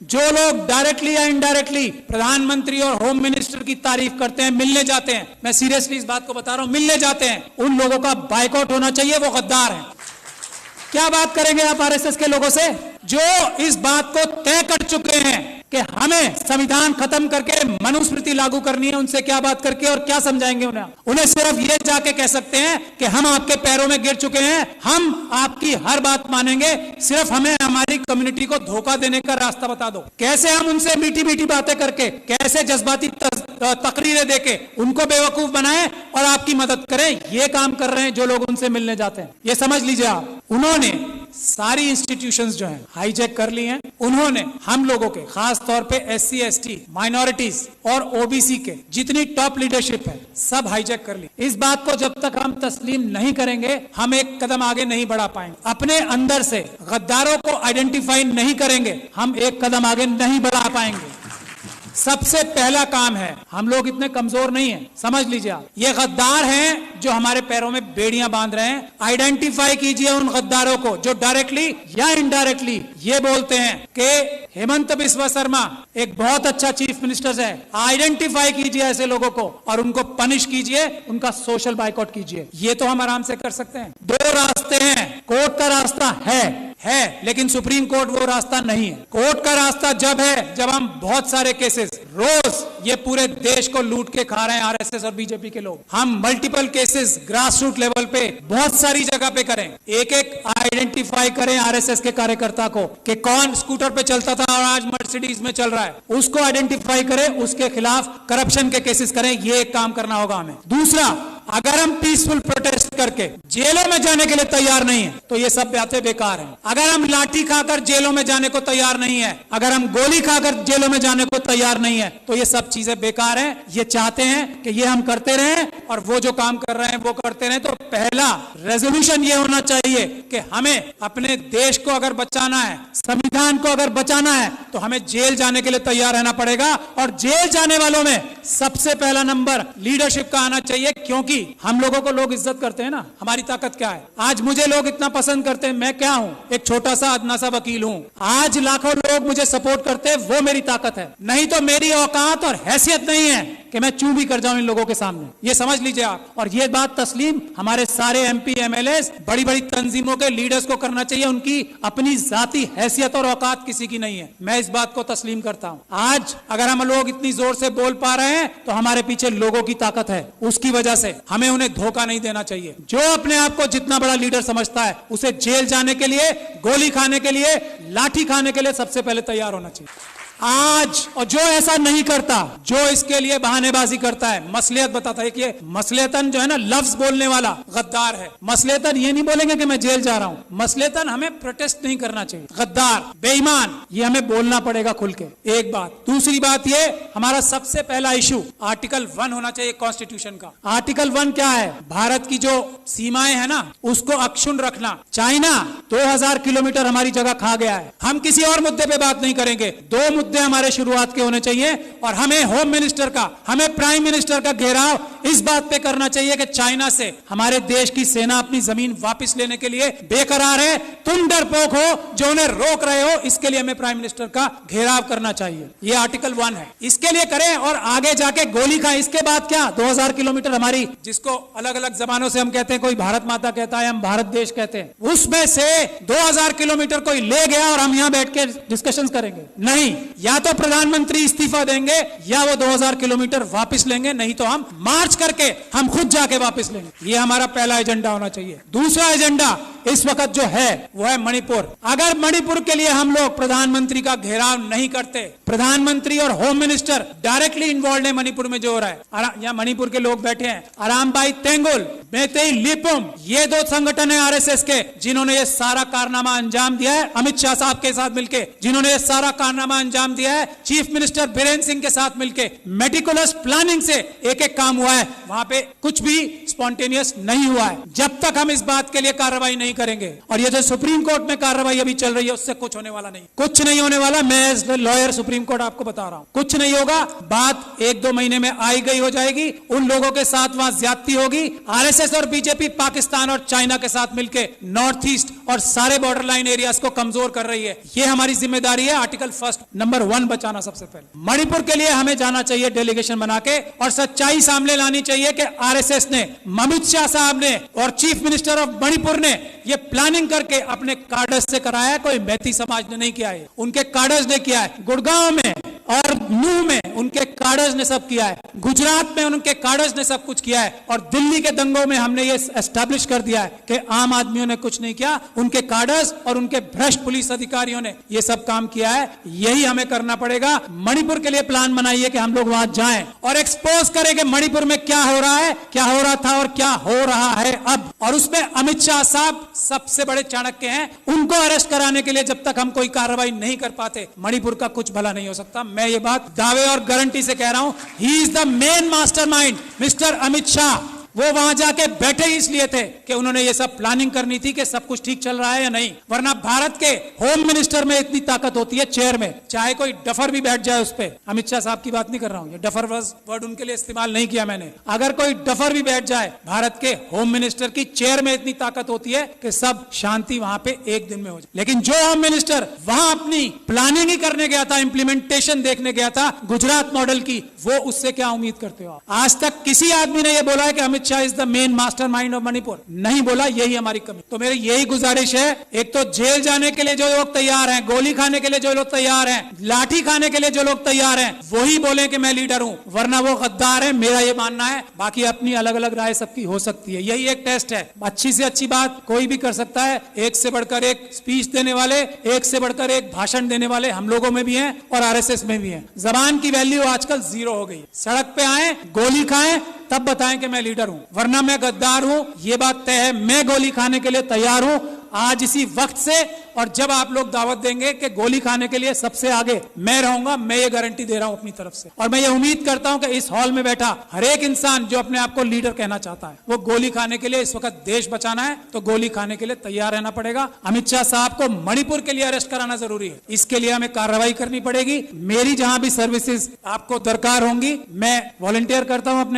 जो लोग डायरेक्टली या इनडायरेक्टली प्रधानमंत्री और होम मिनिस्टर की तारीफ करते हैं, मिलने जाते हैं, मैं सीरियसली इस बात को बता रहा हूं, मिलने जाते हैं, उन लोगों का बायकॉट होना चाहिए, वो गद्दार हैं। क्या बात करेंगे आप आरएसएस के लोगों से जो इस बात को तय कर चुके हैं कि हमें संविधान खत्म करके मनुस्मृति लागू करनी है? उनसे क्या बात करके और क्या समझाएंगे उन्हें सिर्फ ये जाके कह सकते हैं कि हम आपके पैरों में गिर चुके हैं, हम आपकी हर बात मानेंगे, सिर्फ हमें हमारी कम्युनिटी को धोखा देने का रास्ता बता दो। कैसे हम उनसे मीठी मीठी बातें करके, कैसे जज्बाती तकरीरें देके उनको बेवकूफ बनाएं और आपकी मदद करें, ये काम कर रहे हैं जो लोग उनसे मिलने जाते हैं। ये समझ लीजिए आप, उन्होंने सारी इंस्टीट्यूशंस जो हैं हाईजैक कर ली हैं। उन्होंने हम लोगों के, खास तौर पे एससी एसटी, माइनॉरिटीज और ओबीसी के जितनी टॉप लीडरशिप है सब हाईजैक कर ली। इस बात को जब तक हम तस्लीम नहीं करेंगे हम एक कदम आगे नहीं बढ़ा पाएंगे। अपने अंदर से गद्दारों को आइडेंटिफाई नहीं करेंगे हम एक कदम आगे नहीं बढ़ा पाएंगे। सबसे पहला काम है, हम लोग इतने कमजोर नहीं हैं, समझ लीजिए आप, ये गद्दार हैं जो हमारे पैरों में बेड़ियां बांध रहे हैं। आइडेंटिफाई कीजिए उन गद्दारों को जो डायरेक्टली या इनडायरेक्टली ये बोलते हैं कि हेमंत बिस्वा शर्मा एक बहुत अच्छा चीफ मिनिस्टर है। आइडेंटिफाई कीजिए ऐसे लोगों को और उनको पनिश कीजिए, उनका सोशल बाइकआउट कीजिए। ये तो हम आराम से कर सकते हैं। दो रास्ते हैं, कोर्ट का रास्ता है लेकिन सुप्रीम कोर्ट वो रास्ता नहीं है। कोर्ट का रास्ता जब है जब हम बहुत सारे केसेस, रोज ये पूरे देश को लूट के खा रहे हैं आरएसएस और बीजेपी के लोग, हम multiple cases grass root level पे बहुत सारी जगह पे करें, एक एक आइडेंटिफाई करें आरएसएस के कार्यकर्ता को कि कौन स्कूटर पे चलता था और आज मर्सिडीज में चल रहा है, उसको आइडेंटिफाई करें, उसके खिलाफ करप्शन के केसेस करें। ये एक काम करना होगा हमें। दूसरा, अगर हम पीसफुल प्रोटेस्ट करके जेलों में जाने के लिए तैयार नहीं है तो ये सब बातें बेकार हैं। अगर हम लाठी खाकर जेलों में जाने को तैयार नहीं है, अगर हम गोली खाकर जेलों में जाने को तैयार नहीं है तो ये सब चीजें बेकार हैं। ये चाहते हैं कि ये हम करते रहें और वो जो काम कर रहे हैं वो करते रहें। तो पहला रेजोल्यूशन ये होना चाहिए कि हमें अपने देश को अगर बचाना है, संविधान को अगर बचाना है तो हमें जेल जाने के लिए तैयार रहना पड़ेगा। और जेल जाने वालों में सबसे पहला नंबर लीडरशिप का आना चाहिए, क्योंकि हम लोगों को लोग इज्जत करते हैं ना। हमारी ताकत क्या है? आज मुझे लोग इतना पसंद करते हैं, मैं क्या हूं? एक छोटा सा अदना सा वकील हूं। आज लाखों लोग मुझे सपोर्ट करते हैं, वो मेरी ताकत है। नहीं तो मेरी औकात और हैसियत नहीं है कि मैं चूं भी कर जाऊं इन लोगों के सामने। ये समझ लीजिए आप। और ये बात तस्लीम हमारे सारे एमपी एमएलए, बड़ी बड़ी तंजीमों के लीडर्स को करना चाहिए। उनकी अपनी जाती हैसियत और औकात किसी की नहीं है। मैं इस बात को तस्लीम करता हूं। आज अगर हम लोग इतनी जोर से बोल पा रहे हैं तो हमारे पीछे लोगों की ताकत है। उसकी वजह से हमें उन्हें धोखा नहीं देना चाहिए। जो अपने आप को जितना बड़ा लीडर समझता है उसे जेल जाने के लिए, गोली खाने के लिए, लाठी खाने के लिए सबसे पहले तैयार होना चाहिए। आज और जो ऐसा नहीं करता, जो इसके लिए बहानेबाजी करता है, मसलियत बताता है कि ये मसलियतन जो है ना, लफ्ज बोलने वाला गद्दार है। मसलियतन ये नहीं बोलेंगे कि मैं जेल जा रहा हूं। मसलियतन हमें प्रोटेस्ट नहीं करना चाहिए। गद्दार, बेईमान, ये हमें बोलना पड़ेगा खुल के। एक बात। दूसरी बात, ये हमारा सबसे पहला इशू आर्टिकल 1 होना चाहिए कॉन्स्टिट्यूशन का। आर्टिकल 1 क्या है? भारत की जो सीमाएं है ना उसको अक्षुण्ण रखना। चाइना 2000 किलोमीटर हमारी जगह खा गया है। हम किसी और मुद्दे पे बात नहीं करेंगे। दो मुद्दे हमारे शुरुआत के होने चाहिए और हमें होम मिनिस्टर का, हमें प्राइम मिनिस्टर का घेराव इस बात पे करना चाहिए कि चाइना से हमारे देश की सेना अपनी जमीन वापस लेने के लिए बेकरार है। तुम डरपोक हो जो उन्हें रोक रहे हो, इसके लिए हमें प्राइम मिनिस्टर का घेराव करना चाहिए। ये आर्टिकल 1 है, इसके लिए करें और आगे जाके गोली खाएं। इसके बाद क्या? 2000 किलोमीटर हमारी, जिसको अलग अलग जबानों से हम कहते हैं, कोई भारत माता कहता है, हम भारत देश कहते हैं, उसमें से 2000 किलोमीटर कोई ले गया और हम यहां बैठ के डिस्कशन करेंगे? नहीं। या तो प्रधानमंत्री इस्तीफा देंगे या वो 2000 किलोमीटर वापस लेंगे, नहीं तो हम मार्च करके हम खुद जाके वापस लेंगे। ये हमारा पहला एजेंडा होना चाहिए। दूसरा एजेंडा इस वक्त जो है वो है मणिपुर। अगर मणिपुर के लिए हम लोग प्रधानमंत्री का घेराव नहीं करते, प्रधानमंत्री और होम मिनिस्टर डायरेक्टली इन्वॉल्व है मणिपुर में जो हो रहा है। यहाँ मणिपुर के लोग बैठे हैं, अरामबाई तेंगुल, मेतेई लिपुम, ये 2 संगठन है आरएसएस के जिन्होंने ये सारा कारनामा अंजाम दिया है। अमित शाह साहब के साथ मिलकर जिन्होंने ये सारा कारनामा अंजाम दिया है, चीफ मिनिस्टर बीरेन सिंह के साथ मिलकर मेटिकुलस प्लानिंग से एक एक काम हुआ है। है वहां पे कुछ भी स्पॉन्टेनियस नहीं हुआ है। जब तक हम इस बात के लिए कार्रवाई नहीं करेंगे, और ये जो सुप्रीम कोर्ट में कार्रवाई अभी चल रही है उससे कुछ होने वाला नहीं, कुछ नहीं होने वाला। मैं एज लॉयर सुप्रीम कोर्ट आपको बता रहा हूं, कुछ नहीं होगा। बात 1-2 महीने में आई गई हो जाएगी। उन लोगों के साथ वहां ज्यादती होगी। आरएसएस और बीजेपी पाकिस्तान और चाइना के साथ मिलकर नॉर्थ ईस्ट और सारे बॉर्डर लाइन एरियाज को कमजोर कर रही है। ये हमारी जिम्मेदारी है। आर्टिकल 1 नंबर 1 बचाना सबसे पहले। मणिपुर के लिए हमें जाना चाहिए डेलीगेशन बना के, और सच्चाई सामने लानी चाहिए कि आरएसएस ने, अमित शाह साहब ने और चीफ मिनिस्टर ऑफ मणिपुर ने ये प्लानिंग करके अपने कार्डर्स से कराया है। कोई मैती समाज ने नहीं किया है, उनके कार्डर्स ने किया है। गुड़गांव में और नूह में उनके कार्डर्स ने सब किया है। गुजरात में उनके कार्डर्स ने सब कुछ किया है। और दिल्ली के दंगों में हमने ये एस्टैब्लिश कर दिया है कि आम आदमियों ने कुछ नहीं किया, उनके कार्डर्स और उनके भ्रष्ट पुलिस अधिकारियों ने ये सब काम किया है। यही हमें करना पड़ेगा। मणिपुर के लिए प्लान बनाइए कि हम लोग वहां जाएं और एक्सपोज करें कि मणिपुर में क्या हो रहा है, क्या हो रहा था और क्या हो रहा है अब। और उसमें अमित शाह साहब सबसे बड़े चाणक्य हैं। उनको अरेस्ट कराने के लिए जब तक हम कोई कार्रवाई नहीं कर पाते, मणिपुर का कुछ भला नहीं हो सकता। मैं ये बात दावे और गारंटी से कह रहा हूं। He is the main mastermind, mister Amit Shah. वो वहां जाके बैठे ही इसलिए थे कि उन्होंने ये सब प्लानिंग करनी थी कि सब कुछ ठीक चल रहा है या नहीं। वरना भारत के होम मिनिस्टर में इतनी ताकत होती है, चेयर में, चाहे कोई डफर भी बैठ जाए उस पे। अमित शाह साहब की बात नहीं कर रहा हूं, ये डफर वर्ड उनके लिए इस्तेमाल नहीं किया मैंने। अगर कोई डफर भी बैठ जाए, भारत के होम मिनिस्टर की चेयर में इतनी ताकत होती है कि सब शांति वहां पे एक दिन में हो जाए। लेकिन जो होम मिनिस्टर वहां अपनी प्लानिंग ही करने गया था, इंप्लीमेंटेशन देखने गया था गुजरात मॉडल की, वो उससे क्या उम्मीद करते हो? आज तक किसी आदमी ने यह बोला है कि Amit Shah is the main mastermind of Manipur? नहीं बोला। यही हमारी कमी। तो मेरी यही गुजारिश है, एक तो जेल जाने के लिए जो लोग तैयार हैं, गोली खाने के लिए जो लोग तैयार हैं, लाठी खाने के लिए जो लोग तैयार हैं, वही बोले कि मैं लीडर हूं, वरना वो गद्दार है। मेरा ये मानना है। बाकी अपनी अलग अलग राय सबकी हो सकती है। यही एक टेस्ट है। अच्छी से अच्छी बात कोई भी कर सकता है। एक से बढ़कर एक स्पीच देने वाले, एक से बढ़कर एक भाषण देने वाले हम लोगों में भी हैं और आरएसएस में भी हैं। जबान की वैल्यू आजकल 0 हो गई। सड़क पे आए, गोली खाएं, तब बताएं कि मैं लीडर हूं, वरना मैं गद्दार हूं। ये बात तय है। मैं गोली खाने के लिए तैयार हूं आज इसी वक्त से। और जब आप लोग दावत देंगे कि गोली खाने के लिए सबसे आगे मैं रहूंगा, मैं ये गारंटी दे रहा हूं अपनी तरफ से। और मैं ये उम्मीद करता हूं कि इस हॉल में बैठा हर एक इंसान जो अपने आप को लीडर कहना चाहता है, वो गोली खाने के लिए, इस वक्त देश बचाना है तो गोली खाने के लिए तैयार रहना पड़ेगा। अमित शाह साहब को मणिपुर के लिए अरेस्ट कराना जरूरी है। इसके लिए हमें कार्रवाई करनी पड़ेगी। मेरी जहां भी सर्विसेज आपको दरकार होंगी, मैं वॉलंटियर करता हूं अपने